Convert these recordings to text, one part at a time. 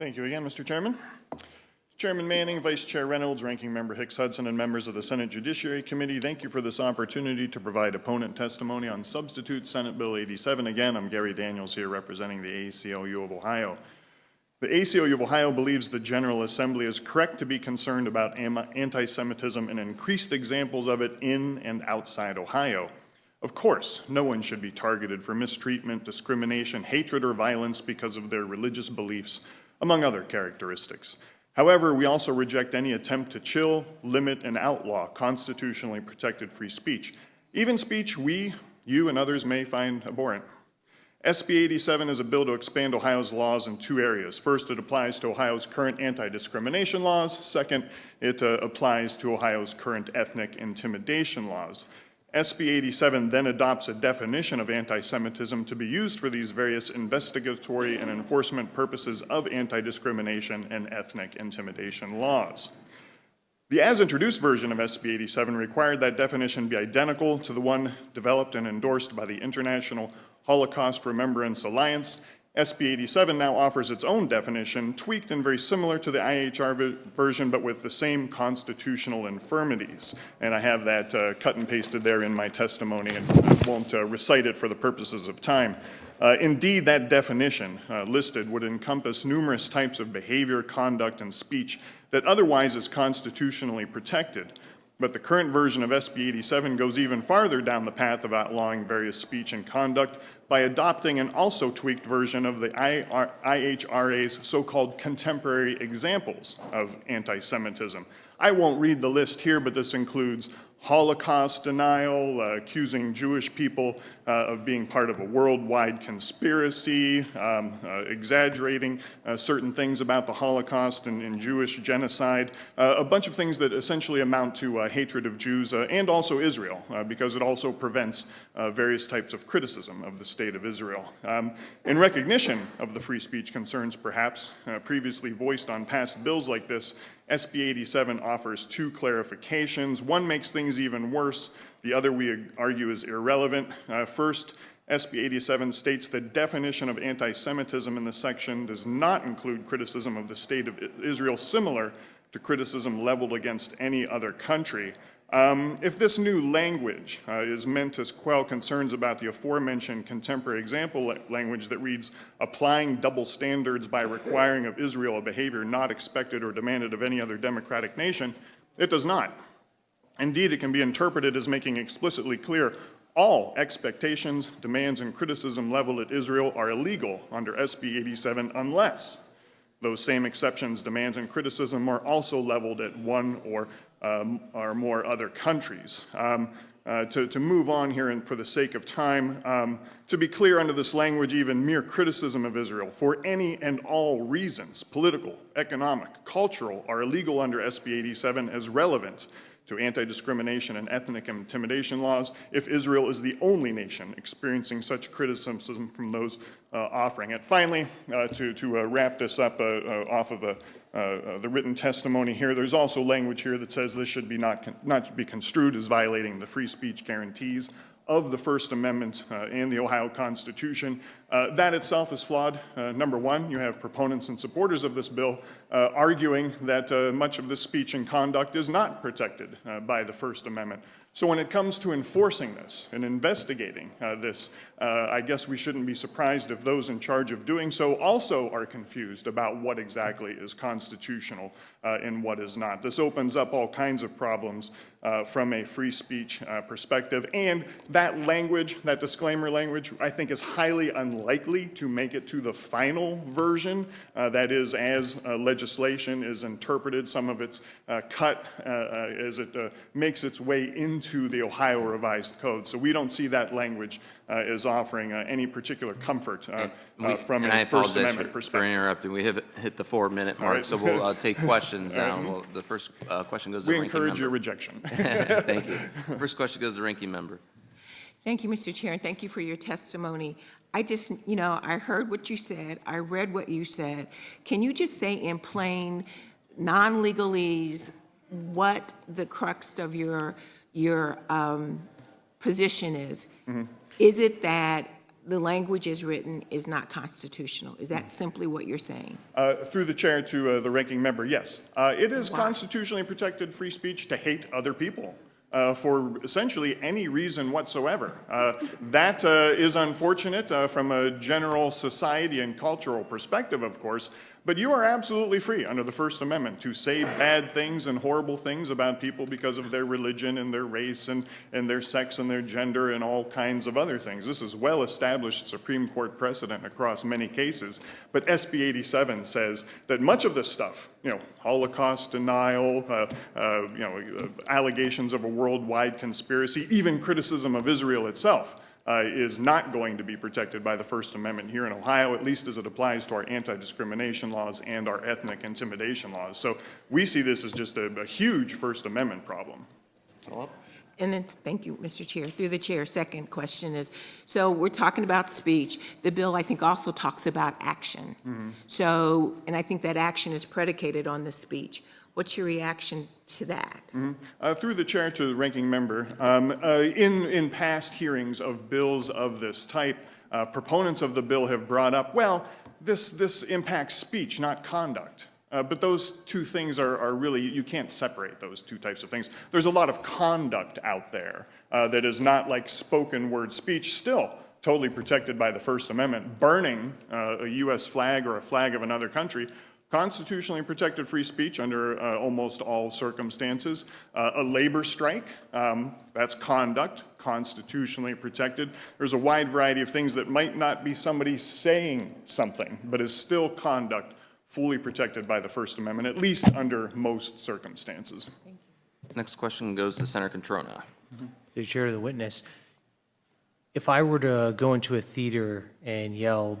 Thank you again, Mr. Chairman. Chairman Manning, Vice Chair Reynolds, Ranking Member Hicks Hudson, and members of the Senate Judiciary Committee, thank you for this opportunity to provide opponent testimony on Substitute Senate Bill 87. Again, I'm Gary Daniels here representing the ACLU of Ohio. The ACLU of Ohio believes the General Assembly is correct to be concerned about anti-Semitism and increased examples of it in and outside Ohio. Of course, no one should be targeted for mistreatment, discrimination, hatred, or violence because of their religious beliefs, among other characteristics. However, we also reject any attempt to chill, limit, and outlaw constitutionally protected free speech, even speech we, you, and others may find abhorrent. SB 87 is a bill to expand Ohio's laws in two areas. First, it applies to Ohio's current anti-discrimination laws. Second, it applies to Ohio's current ethnic intimidation laws. SB 87 then adopts a definition of anti-Semitism to be used for these various investigatory and enforcement purposes of anti-discrimination and ethnic intimidation laws. The as-introduced version of SB 87 required that definition be identical to the one developed and endorsed by the International Holocaust Remembrance Alliance. SB 87 now offers its own definition, tweaked and very similar to the IHR version, but with the same constitutional infirmities. And I have that cut and pasted there in my testimony and won't recite it for the purposes of time. Indeed, that definition listed would encompass numerous types of behavior, conduct, and speech that otherwise is constitutionally protected. But the current version of SB 87 goes even farther down the path of outlawing various speech and conduct by adopting an also tweaked version of the IHRA's so-called contemporary examples of anti-Semitism. I won't read the list here, but this includes Holocaust denial, accusing Jewish people of being part of a worldwide conspiracy, exaggerating certain things about the Holocaust and Jewish genocide, a bunch of things that essentially amount to hatred of Jews and also Israel, because it also prevents various types of criticism of the state of Israel. In recognition of the free speech concerns, perhaps, previously voiced on past bills like this, SB 87 offers two clarifications. One makes things even worse. The other, we argue, is irrelevant. First, SB 87 states the definition of anti-Semitism in the section does not include criticism of the state of Israel similar to criticism leveled against any other country. If this new language is meant to quell concerns about the aforementioned contemporary example language that reads, applying double standards by requiring of Israel a behavior not expected or demanded of any other democratic nation, it does not. Indeed, it can be interpreted as making explicitly clear all expectations, demands, and criticism leveled at Israel are illegal under SB 87 unless those same exceptions, demands, and criticism are also leveled at one or more other countries. To move on here and for the sake of time, to be clear under this language, even mere criticism of Israel for any and all reasons, political, economic, cultural, are illegal under SB 87 as relevant to anti-discrimination and ethnic intimidation laws if Israel is the only nation experiencing such criticism from those offering it. Finally, to wrap this up off of the written testimony here, there's also language here that says this should be not be construed as violating the free speech guarantees of the First Amendment and the Ohio Constitution. That itself is flawed. Number one, you have proponents and supporters of this bill arguing that much of this speech and conduct is not protected by the First Amendment. So when it comes to enforcing this and investigating this, I guess we shouldn't be surprised if those in charge of doing so also are confused about what exactly is constitutional and what is not. This opens up all kinds of problems from a free speech perspective, and that language, that disclaimer language, I think is highly unlikely to make it to the final version. That is, as legislation is interpreted, some of it's cut as it makes its way into the Ohio Revised Code. So we don't see that language as offering any particular comfort from a First Amendment perspective. For interrupting. We have hit the 4-minute mark, right. So we'll take questions now. Well, the first question goes to the ranking member. We encourage your rejection. Thank you. First question goes to the ranking member. Thank you, Mr. Chair, and thank you for your testimony. I just, I heard what you said. I read what you said. Can you just say in plain, non-legalese, what the crux of your position is? Mm-hmm. Is it that the language as written is not constitutional. Is that simply what you're saying? Through the chair to the ranking member, yes. It is Wow. constitutionally protected free speech to hate other people for essentially any reason whatsoever. That is unfortunate from a general society and cultural perspective, of course, but you are absolutely free under the First Amendment to say bad things and horrible things about people because of their religion and their race and their sex and their gender and all kinds of other things. This is well-established Supreme Court precedent across many cases. But SB 87 says that much of this stuff, Holocaust denial, allegations of a worldwide conspiracy, even criticism of Israel itself, is not going to be protected by the First Amendment here in Ohio, at least as it applies to our anti-discrimination laws and our ethnic intimidation laws. So we see this as just a huge First Amendment problem. And then, thank you, Mr. Chair. Through the chair, second question is, so we're talking about speech. The bill, I think, also talks about action. So, and I think that action is predicated on the speech. What's your reaction to that? Through the chair to the ranking member, in past hearings of bills of this type, proponents of the bill have brought up, well, this impacts speech, not conduct. But those two things are really, you can't separate those two types of things. There's a lot of conduct out there that is not like spoken word speech, still totally protected by the First Amendment. Burning a U.S. flag or a flag of another country, constitutionally protected free speech under almost all circumstances. A labor strike, that's conduct, constitutionally protected. There's a wide variety of things that might not be somebody saying something, but is still conduct fully protected by the First Amendment, at least under most circumstances. Next question goes to Senator Controna. The chair to the witness. If I were to go into a theater and yell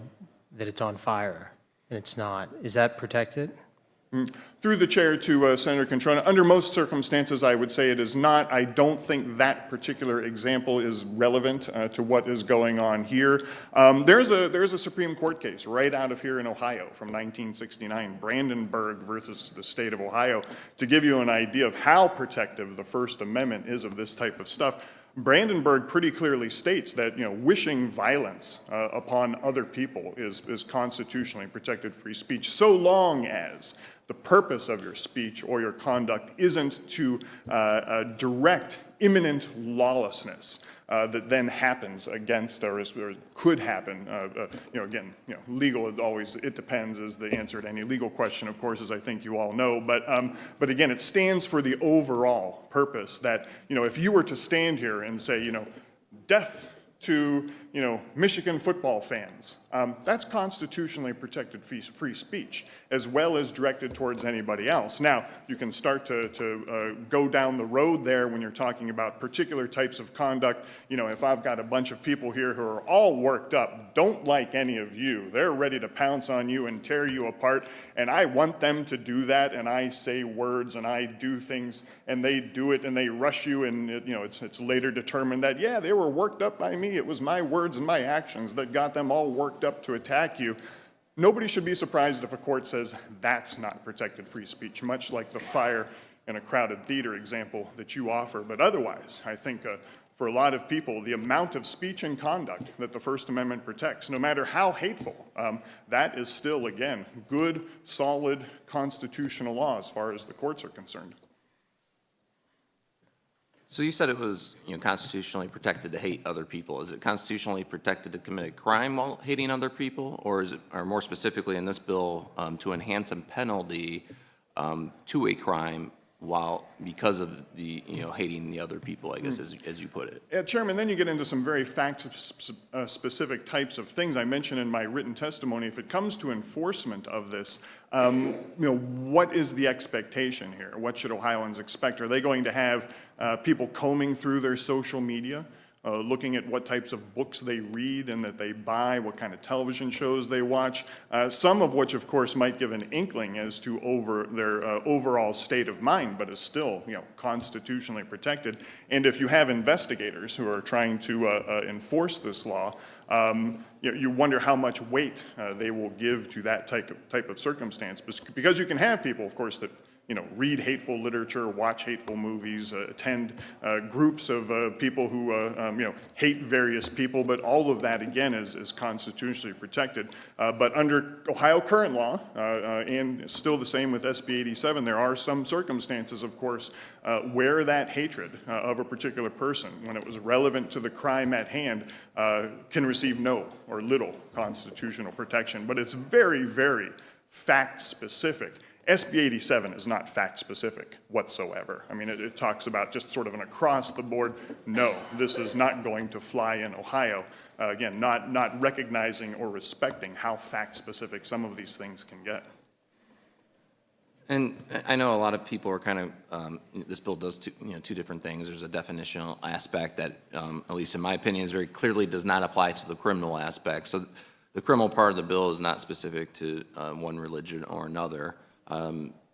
that it's on fire and it's not, is that protected? Through the chair to Senator Controna, under most circumstances, I would say it is not. I don't think that particular example is relevant to what is going on here. There's a Supreme Court case right out of here in Ohio from 1969, Brandenburg versus the state of Ohio, to give you an idea of how protective the First Amendment is of this type of stuff. Brandenburg pretty clearly states that wishing violence upon other people is constitutionally protected free speech, so long as the purpose of your speech or your conduct isn't to direct imminent lawlessness that then happens against or could happen. Legal is always, it depends is the answer to any legal question, of course, as I think you all know. But again, it stands for the overall purpose that, if you were to stand here and say, death to, Michigan football fans, that's constitutionally protected free speech, as well as directed towards anybody else. Now, you can start to go down the road there when you're talking about particular types of conduct. If I've got a bunch of people here who are all worked up, don't like any of you, they're ready to pounce on you and tear you apart, and I want them to do that, and I say words and I do things, and they do it and they rush you, and it's later determined that, yeah, they were worked up by me, it was my words and my actions that got them all worked up to attack you. Nobody should be surprised if a court says that's not protected free speech, much like the fire in a crowded theater example that you offer. But otherwise, I think for a lot of people, the amount of speech and conduct that the First Amendment protects, no matter how hateful, that is still, again, good, solid constitutional law as far as the courts are concerned. So you said it was, constitutionally protected to hate other people. Is it constitutionally protected to commit a crime while hating other people, or is it, or more specifically in this bill, to enhance a penalty to a crime because of the hating the other people, I guess, as you put it? Yeah, Chairman, then you get into some very fact-specific types of things I mentioned in my written testimony. If it comes to enforcement of this, what is the expectation here? What should Ohioans expect? Are they going to have people combing through their social media, looking at what types of books they read and that they buy, what kind of television shows they watch, some of which, of course, might give an inkling as to their overall state of mind, but is still, constitutionally protected. And if you have investigators who are trying to enforce this law, you wonder how much weight they will give to that type of circumstance, because you can have people, of course, that read hateful literature, watch hateful movies, attend groups of people who, hate various people, but all of that, again, is constitutionally protected. But under Ohio current law, and still the same with SB 87, there are some circumstances, of course, where that hatred of a particular person, when it was relevant to the crime at hand, can receive no or little constitutional protection. But it's very, very fact-specific. SB 87 is not fact-specific whatsoever. I mean, it talks about just sort of an across-the-board, no, this is not going to fly in Ohio. Again, not recognizing or respecting how fact-specific some of these things can get. And I know a lot of people are kind of, this bill does two different things. There's a definitional aspect that, at least in my opinion, is very clearly does not apply to the criminal aspect. So the criminal part of the bill is not specific to one religion or another.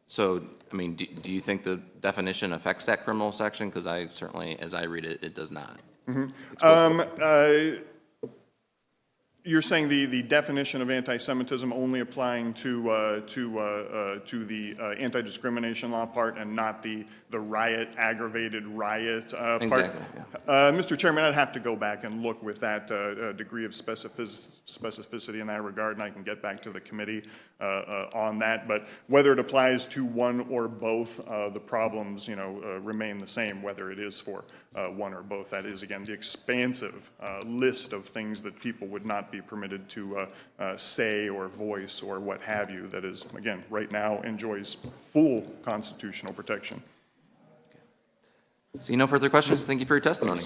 So, I mean, do you think the definition affects that criminal section? Because I certainly, as I read it, it does not. You're saying the definition of anti-Semitism only applying to the anti-discrimination law part and not the riot, aggravated riot part? Exactly, Mr. Chairman, I'd have to go back and look with that degree of specificity in that regard, and I can get back to the committee on that. But whether it applies to one or both, the problems, remain the same, whether it is for one or both. That is, again, the expansive list of things that people would not be permitted to say or voice or what have you, that is, again, right now enjoys full constitutional protection. See no further questions. Thank you for your testimony.